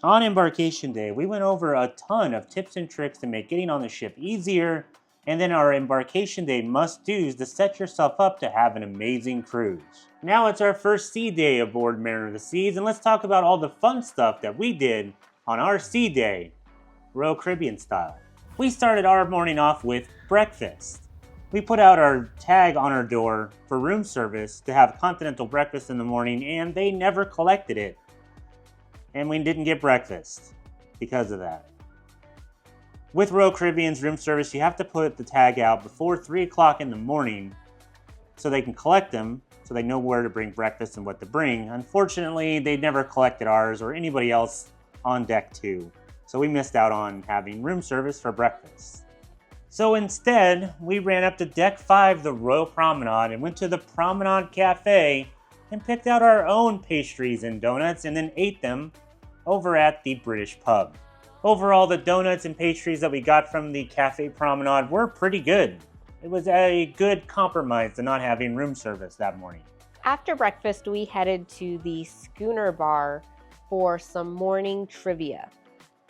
On embarkation day, we went over a ton of tips and tricks to make getting on the ship easier, and then our embarkation day must-dos to set yourself up to have an amazing cruise. Now it's our first sea day aboard Mariner of the Seas, and let's talk about all the fun stuff that we did on our sea day, Royal Caribbean style. We started our morning off with breakfast. We put out our tag on our door for room service to have continental breakfast in the morning, and they never collected it. And we didn't get breakfast because of that. With Royal Caribbean's room service, you have to put the tag out before 3 o'clock in the morning so they can collect them, so they know where to bring breakfast and what to bring. Unfortunately, they never collected ours or anybody else on deck 2, so we missed out on having room service for breakfast. So instead, we ran up to deck 5, the Royal Promenade, and went to the Promenade Cafe and picked out our own pastries and donuts and then ate them over at the British pub. Overall, the donuts and pastries that we got from the Cafe Promenade were pretty good. It was a good compromise to not having room service that morning. After breakfast, we headed to the Schooner Bar for some morning trivia.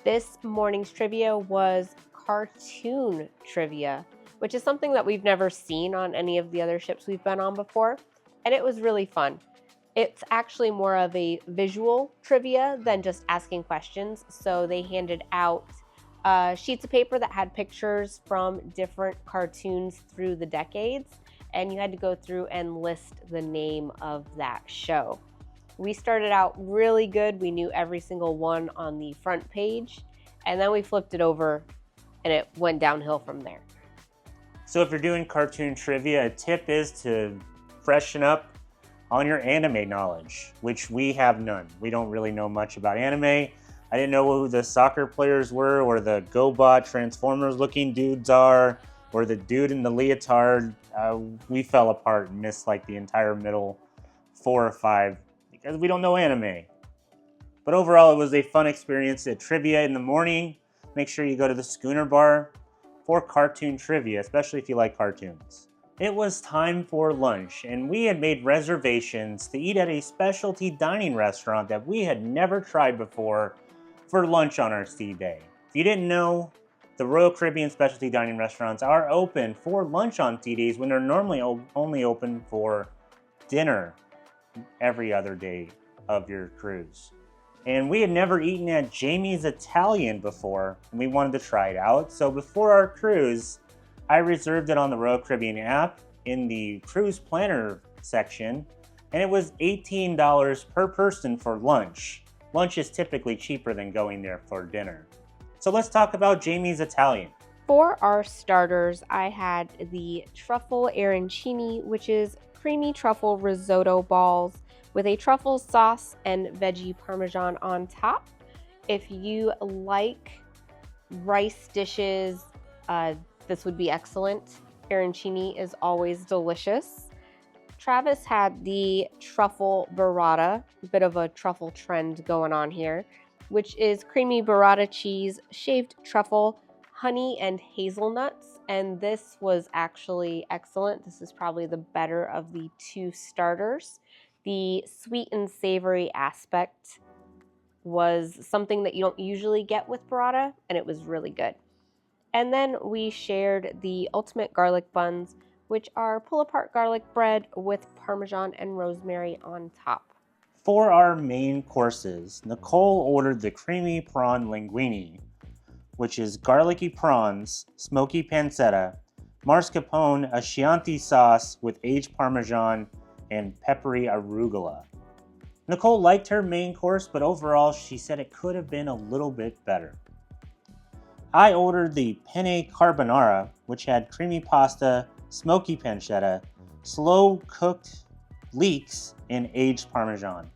This morning's trivia was cartoon trivia, which is something that we've never seen on any of the other ships we've been on before, and it was really fun. It's actually more of a visual trivia than just asking questions. So they handed out sheets of paper that had pictures from different cartoons through the decades, and you had to go through and list the name of that show. We started out really good. We knew every single one on the front page, and then we flipped it over and it went downhill from there. So if you're doing cartoon trivia, a tip is to freshen up on your anime knowledge, which we have none. We don't really know much about anime. I didn't know who the soccer players were, or the GoBot Transformers looking dudes are, or the dude in the leotard. We fell apart and missed like the entire middle 4 or 5 because we don't know anime. But overall, it was a fun experience at trivia in the morning. Make sure you go to the Schooner Bar for cartoon trivia, especially if you like cartoons. It was time for lunch, and we had made reservations to eat at a specialty dining restaurant that we had never tried before for lunch on our sea day. If you didn't know, the Royal Caribbean specialty dining restaurants are open for lunch on sea days when they're normally only open for dinner every other day of your cruise. And we had never eaten at Jamie's Italian before, and we wanted to try it out. So before our cruise, I reserved it on the Royal Caribbean app in the cruise planner section, and it was $18 per person for lunch. Lunch is typically cheaper than going there for dinner. So let's talk about Jamie's Italian. For our starters, I had the truffle arancini, which is creamy truffle risotto balls with a truffle sauce and veggie parmesan on top. If you like rice dishes, this would be excellent. Arancini is always delicious. Travis had the truffle burrata, a bit of a truffle trend going on here, which is creamy burrata cheese, shaved truffle, honey, and hazelnuts. And this was actually excellent. This is probably the better of the 2 starters. The sweet and savory aspect was something that you don't usually get with burrata, and it was really good. And then we shared the ultimate garlic buns, which are pull-apart garlic bread with Parmesan and rosemary on top. For our main courses, Nicole ordered the creamy prawn linguine, which is garlicky prawns, smoky pancetta, mascarpone, a Chianti sauce with aged Parmesan, and peppery arugula. Nicole liked her main course, but overall she said it could have been a little bit better. I ordered the penne carbonara, which had creamy pasta, smoky pancetta, slow-cooked leeks, and aged Parmesan.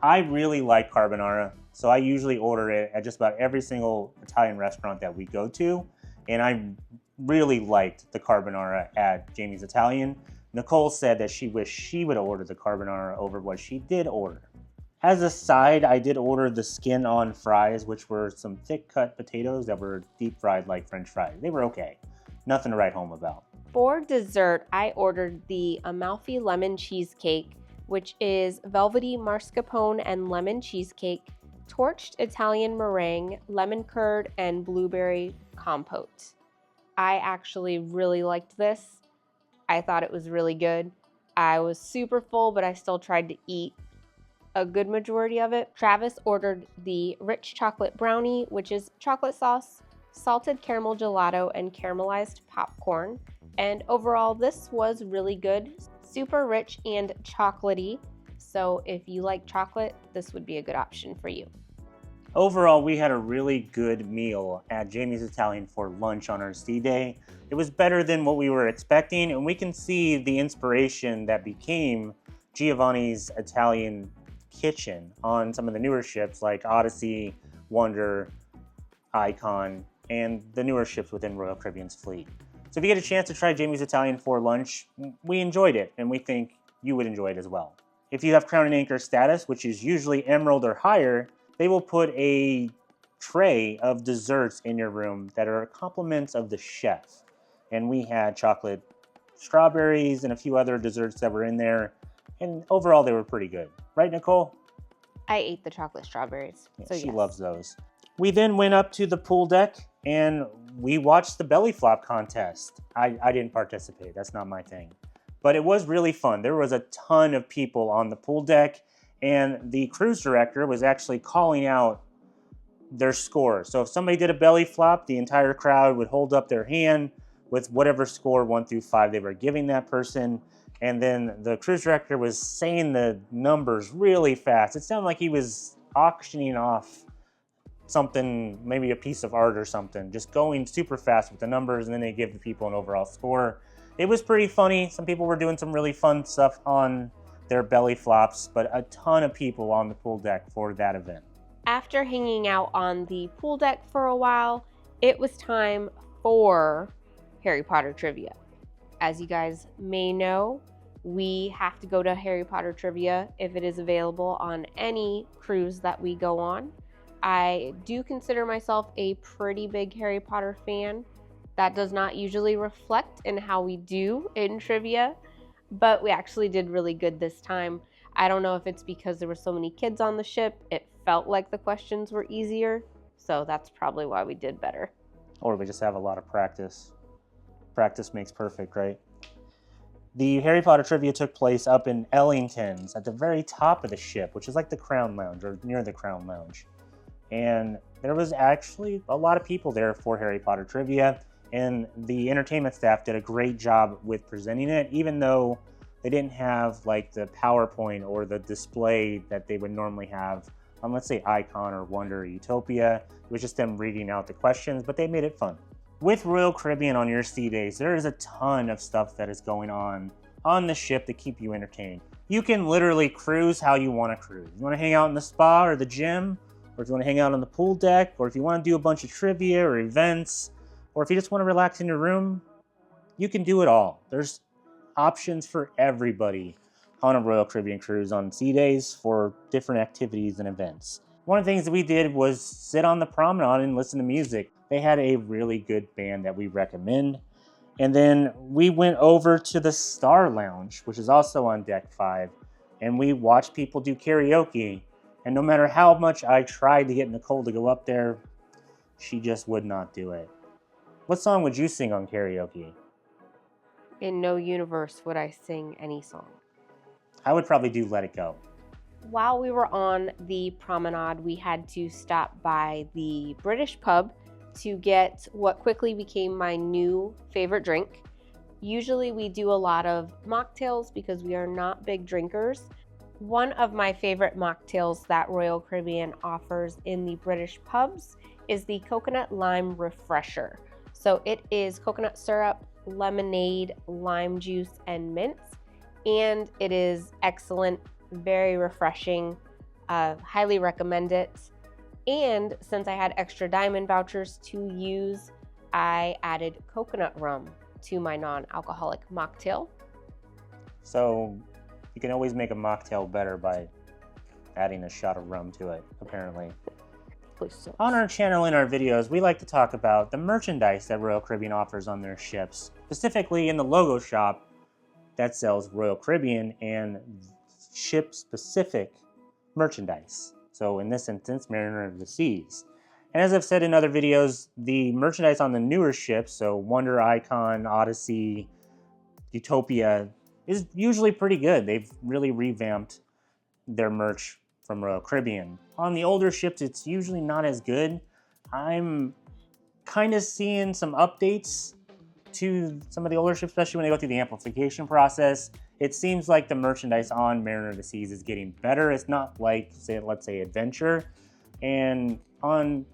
I really like carbonara, so I usually order it at just about every single Italian restaurant that we go to, and I really liked the carbonara at Jamie's Italian. Nicole said that she wished she would have ordered the carbonara over what she did order. As a side, I did order the skin-on fries, which were some thick-cut potatoes that were deep-fried like French fries. They were okay. Nothing to write home about. For dessert, I ordered the Amalfi lemon cheesecake, which is velvety mascarpone and lemon cheesecake, torched Italian meringue, lemon curd, and blueberry compote. I actually really liked this. I thought it was really good. I was super full, but I still tried to eat a good majority of it. Travis ordered the rich chocolate brownie, which is chocolate sauce, salted caramel gelato, and caramelized popcorn. And overall, this was really good. Super rich and chocolatey. So if you like chocolate, this would be a good option for you. Overall, we had a really good meal at Jamie's Italian for lunch on our sea day. It was better than what we were expecting, and we can see the inspiration that became Giovanni's Italian kitchen on some of the newer ships like Odyssey, Wonder, Icon, and the newer ships within Royal Caribbean's fleet. So if you get a chance to try Jamie's Italian for lunch, we enjoyed it, and we think you would enjoy it as well. If you have Crown and Anchor status, which is usually Emerald or higher, they will put a tray of desserts in your room that are compliments of the chef. And we had chocolate strawberries and a few other desserts that were in there. And overall, they were pretty good. Right, Nicole? I ate the chocolate strawberries. Yeah, so she yes. loves those. We then went up to the pool deck and we watched the BellyFlop Contest. I didn't participate. That's not my thing. But it was really fun. There was a ton of people on the pool deck, and the cruise director was actually calling out their score. So if somebody did a belly flop, the entire crowd would hold up their hand with whatever score 1 through 5 they were giving that person. And then the cruise director was saying the numbers really fast. It sounded like he was auctioning off something, maybe a piece of art or something, just going super fast with the numbers, and then they give the people an overall score. It was pretty funny. Some people were doing some really fun stuff on their belly flops, but a ton of people on the pool deck for that event. After hanging out on the pool deck for a while, it was time for Harry Potter trivia. As you guys may know, we have to go to Harry Potter trivia if it is available on any cruise that we go on. I do consider myself a pretty big Harry Potter fan. That does not usually reflect in how we do in trivia, but we actually did really good this time. I don't know if it's because there were so many kids on the ship, it felt like the questions were easier, so that's probably why we did better. Or we just have a lot of practice. Practice makes perfect, right? The Harry Potter trivia took place up in Ellington's at the very top of the ship, which is like the Crown Lounge, or near the Crown Lounge. And there was actually a lot of people there for Harry Potter trivia, and the entertainment staff did a great job with presenting it, even though they didn't have like the PowerPoint or the display that they would normally have on, let's say, Icon or Wonder or Utopia. It was just them reading out the questions, but they made it fun. With Royal Caribbean on your sea days, there is a ton of stuff that is going on the ship to keep you entertained. You can literally cruise how you want to cruise. You want to hang out in the spa or the gym, or if you want to hang out on the pool deck, or if you want to do a bunch of trivia or events, or if you just want to relax in your room, you can do it all. There's options for everybody on a Royal Caribbean cruise on sea days for different activities and events. One of the things that we did was sit on the promenade and listen to music. They had a really good band that we recommend. And then we went over to the Star Lounge, which is also on Deck 5, and we watched people do karaoke. And no matter how much I tried to get Nicole to go up there, she just would not do it. What song would you sing on karaoke? In no universe would I sing any song. I would probably do Let It Go. While we were on the promenade, we had to stop by the British pub to get what quickly became my new favorite drink. Usually we do a lot of mocktails because we are not big drinkers. One of my favorite mocktails that Royal Caribbean offers in the British pubs is the Coconut Lime Refresher. So it is coconut syrup, lemonade, lime juice, and mint. And it is excellent, very refreshing. Highly recommend it. And since I had extra diamond vouchers to use, I added coconut rum to my non-alcoholic mocktail. So you can always make a mocktail better by adding a shot of rum to it, apparently. On our channel, in our videos, we like to talk about the merchandise that Royal Caribbean offers on their ships, specifically in the logo shop that sells Royal Caribbean and ship-specific merchandise. So in this instance, Mariner of the Seas. And as I've said in other videos, the merchandise on the newer ships, so Wonder, Icon, Odyssey, Utopia, is usually pretty good. They've really revamped their merch from Royal Caribbean. On the older ships, it's usually not as good. I'm kind of seeing some updates to some of the older ships, especially when they go through the amplification process. It seems like the merchandise on Mariner of the Seas is getting better. It's not like, say, let's say, Adventure. And on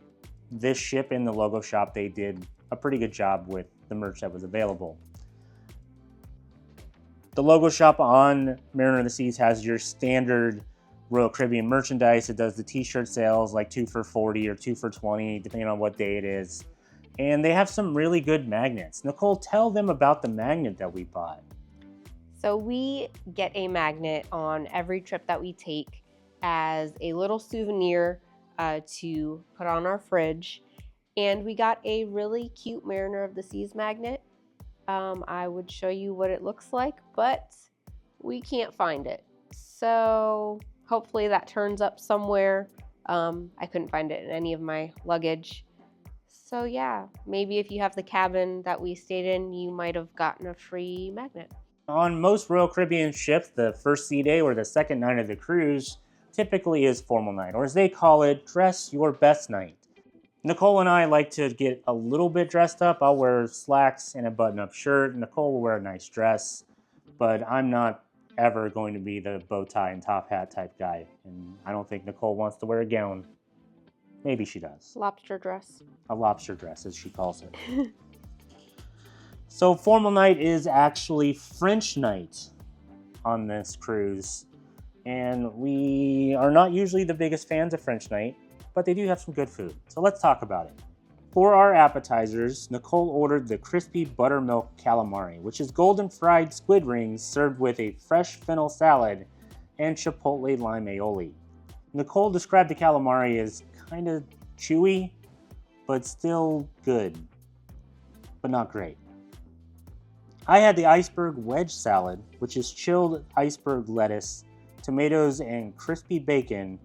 this ship in the logo shop, they did a pretty good job with the merch that was available. The logo shop on Mariner of the Seas has your standard Royal Caribbean merchandise. It does the t-shirt sales, like 2 for $40 or 2 for $20, depending on what day it is. And they have some really good magnets. Nicole, tell them about the magnet that we bought. So we get a magnet on every trip that we take as a little souvenir to put on our fridge. And we got a really cute Mariner of the Seas magnet. I would show you what it looks like, but we can't find it. So hopefully that turns up somewhere. I couldn't find it in any of my luggage. So yeah, maybe if you have the cabin that we stayed in, you might have gotten a free magnet. On most Royal Caribbean ships, the first sea day or the second night of the cruise typically is formal night, or as they call it, dress your best night. Nicole and I like to get a little bit dressed up. I'll wear slacks and a button-up shirt. Nicole will wear a nice dress, but I'm not ever going to be the bow tie and top hat type guy. And I don't think Nicole wants to wear a gown. Maybe she does. Lobster dress. A lobster dress, as she calls it. So formal night is actually French night on this cruise. And we are not usually the biggest fans of French night, but they do have some good food. So let's talk about it. For our appetizers, Nicole ordered the crispy buttermilk calamari, which is golden fried squid rings served with a fresh fennel salad and chipotle lime aioli. Nicole described the calamari as kind of chewy, but still good, but not great. I had the iceberg wedge salad, which is chilled iceberg lettuce, tomatoes, and crispy bacon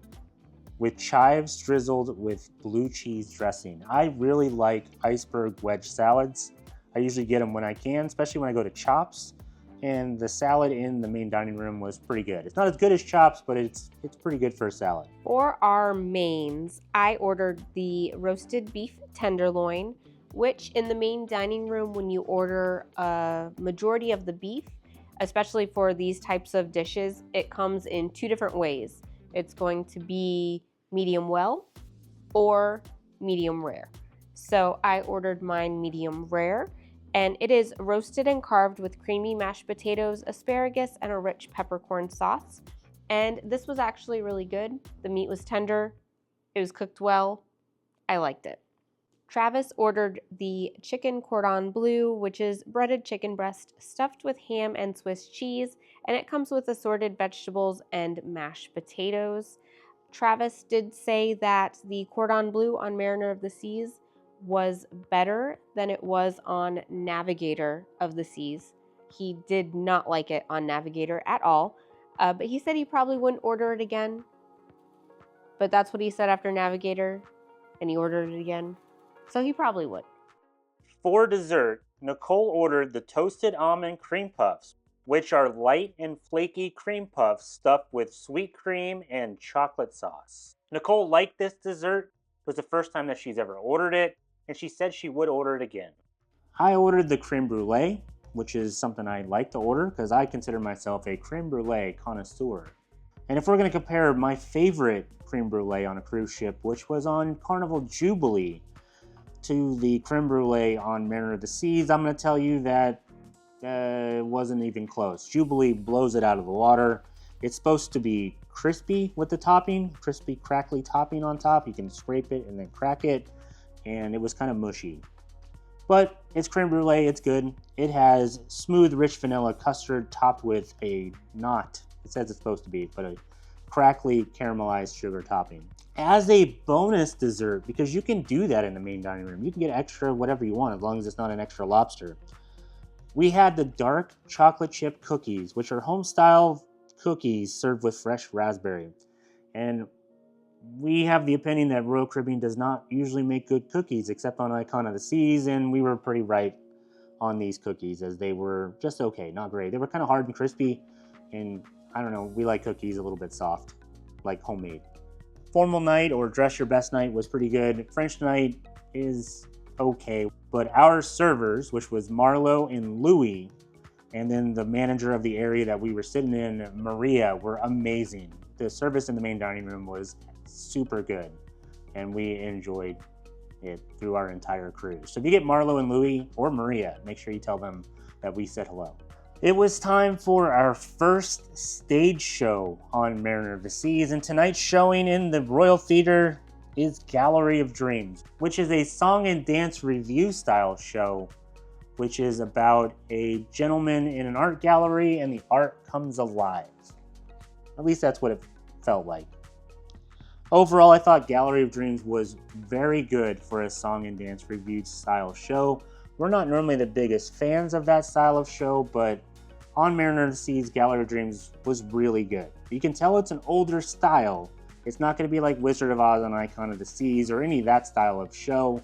with chives drizzled with blue cheese dressing. I really like iceberg wedge salads. I usually get them when I can, especially when I go to Chops. And the salad in the main dining room was pretty good. It's not as good as Chops, but it's pretty good for a salad. For our mains, I ordered the roasted beef tenderloin, which in the main dining room, when you order a majority of the beef, especially for these types of dishes, it comes in 2 different ways. It's going to be medium well or medium rare. So I ordered mine medium rare, and it is roasted and carved with creamy mashed potatoes, asparagus, and a rich peppercorn sauce. And this was actually really good. The meat was tender. It was cooked well. I liked it. Travis ordered the chicken cordon bleu, which is breaded chicken breast stuffed with ham and Swiss cheese, and it comes with assorted vegetables and mashed potatoes. Travis did say that the cordon bleu on Mariner of the Seas was better than it was on Navigator of the Seas. He did not like it on Navigator at all, but he said he probably wouldn't order it again. But that's what he said after Navigator, and he ordered it again. So he probably would. For dessert, Nicole ordered the toasted almond cream puffs, which are light and flaky cream puffs stuffed with sweet cream and chocolate sauce. Nicole liked this dessert. It was the first time that she's ever ordered it, and she said she would order it again. I ordered the creme brulee, which is something I like to order because I consider myself a creme brulee connoisseur. And if we're going to compare my favorite creme brulee on a cruise ship, which was on Carnival Jubilee, to the creme brulee on Mariner of the Seas, I'm going to tell you that it wasn't even close. Jubilee blows it out of the water. It's supposed to be crispy with the topping, crispy crackly topping on top. You can scrape it and then crack it, and it was kind of mushy. But it's creme brulee, it's good. It has smooth, rich vanilla custard topped with a not, it says it's supposed to be, but a crackly caramelized sugar topping. As a bonus dessert, because you can do that in the main dining room, you can get extra whatever you want as long as it's not an extra lobster. We had the dark chocolate chip cookies, which are home style cookies served with fresh raspberry. And we have the opinion that Royal Caribbean does not usually make good cookies, except on Icon of the Seas, and we were pretty right on these cookies, as they were just okay, not great. They were kind of hard and crispy, and I don't know, we like cookies a little bit soft, like homemade. Formal night or dress your best night was pretty good. French night is okay, but our servers, which was Marlo and Louie, and then the manager of the area that we were sitting in, Maria, were amazing. The service in the main dining room was super good, and we enjoyed it through our entire cruise. So if you get Marlo and Louie or Maria, make sure you tell them that we said hello. It was time for our first stage show on Mariner of the Seas, and tonight's showing in the Royal Theatre is Gallery of Dreams, which is a song and dance review style show, which is about a gentleman in an art gallery and the art comes alive. At least that's what it felt like. Overall, I thought Gallery of Dreams was very good for a song and dance review style show. We're not normally the biggest fans of that style of show, but on Mariner of the Seas, Gallery of Dreams was really good. You can tell it's an older style. It's not going to be like Wizard of Oz on Icon of the Seas or any of that style of show,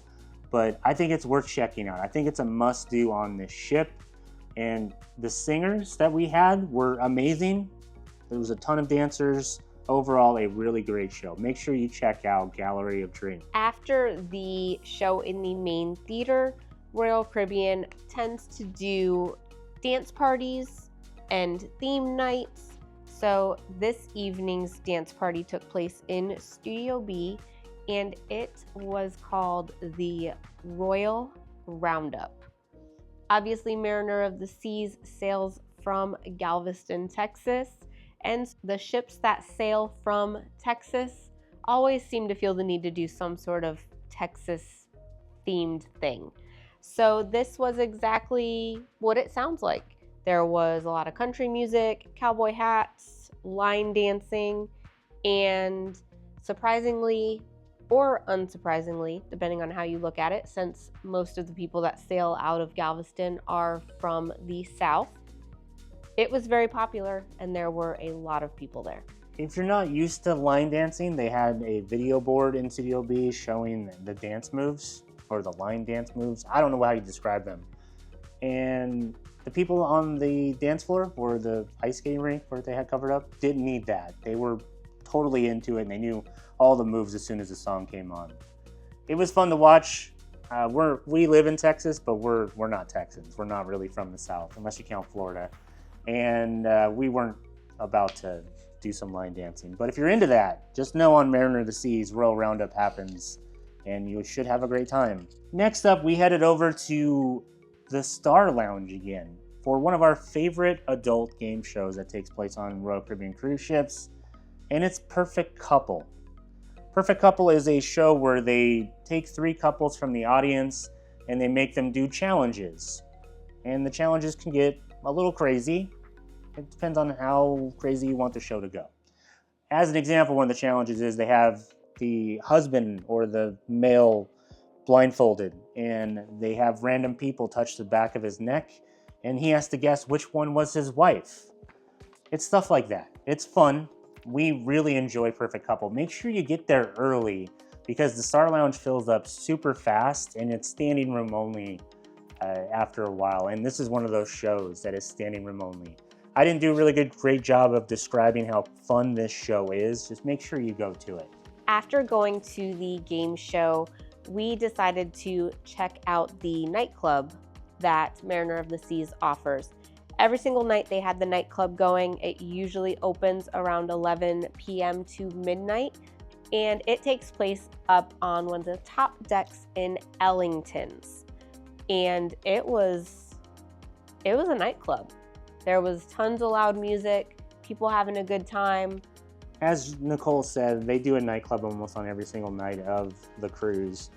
but I think it's worth checking out. I think it's a must-do on this ship, and the singers that we had were amazing. There was a ton of dancers. Overall, a really great show. Make sure you check out Gallery of Dreams. After the show in the main theater, Royal Caribbean tends to do dance parties and theme nights. So this evening's dance party took place in Studio B, and it was called the Royal Roundup. Obviously, Mariner of the Seas sails from Galveston, Texas, and the ships that sail from Texas always seem to feel the need to do some sort of Texas-themed thing. So this was exactly what it sounds like. There was a lot of country music, cowboy hats, line dancing, and surprisingly or unsurprisingly, depending on how you look at it, since most of the people that sail out of Galveston are from the South, it was very popular and there were a lot of people there. If you're not used to line dancing, they had a video board in Studio B showing the dance moves, or the line dance moves. I don't know how you describe them. And the people on the dance floor, or the ice skating rink where they had covered up, didn't need that. They were totally into it, and they knew all the moves as soon as the song came on. It was fun to watch. We live in Texas, but we're not Texans. We're not really from the South, unless you count Florida. And we weren't about to do some line dancing. But if you're into that, just know on Mariner of the Seas, Royal Roundup happens, and you should have a great time. Next up, we headed over to the Star Lounge again for one of our favorite adult game shows that takes place on Royal Caribbean cruise ships, and it's Perfect Couple. Perfect Couple is a show where they take 3 couples from the audience and they make them do challenges. And the challenges can get a little crazy. It depends on how crazy you want the show to go. As an example, one of the challenges is they have the husband or the male blindfolded, and they have random people touch the back of his neck, and he has to guess which one was his wife. It's stuff like that. It's fun. We really enjoy Perfect Couple. Make sure you get there early, because the Star Lounge fills up super fast, and it's standing room only after a while. And this is one of those shows that is standing room only. I didn't do a really great job of describing how fun this show is. Just make sure you go to it. After going to the game show, we decided to check out the nightclub that Mariner of the Seas offers. Every single night they had the nightclub going. It usually opens around 11 p.m. to midnight, and it takes place up on one of the top decks in Ellington's. And it was a nightclub. There was tons of loud music, people having a good time. As Nicole said, they do a nightclub almost on every single night of the cruise.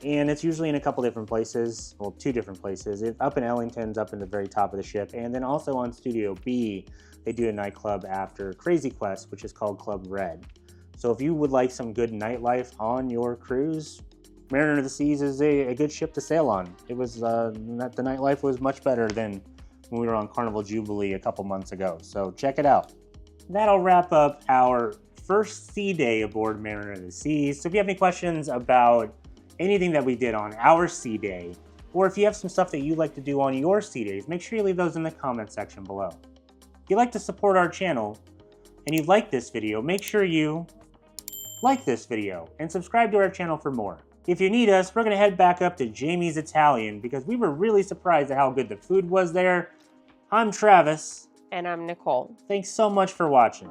And it's usually in a couple different places, well, 2 different places. Up in Ellington's, up in the very top of the ship. And then also on Studio B, they do a nightclub after Crazy Quest, which is called Club Red. So if you would like some good nightlife on your cruise, Mariner of the Seas is a good ship to sail on. It was the nightlife was much better than when we were on Carnival Jubilee a couple months ago. So check it out. That'll wrap up our first sea day aboard Mariner of the Seas. So if you have any questions about anything that we did on our sea day, or if you have some stuff that you'd like to do on your sea days, make sure you leave those in the comment section below. If you'd like to support our channel and you like this video, make sure you like this video and subscribe to our channel for more. If you need us, we're going to head back up to Jamie's Italian because we were really surprised at how good the food was there. I'm Travis. And I'm Nicole. Thanks so much for watching.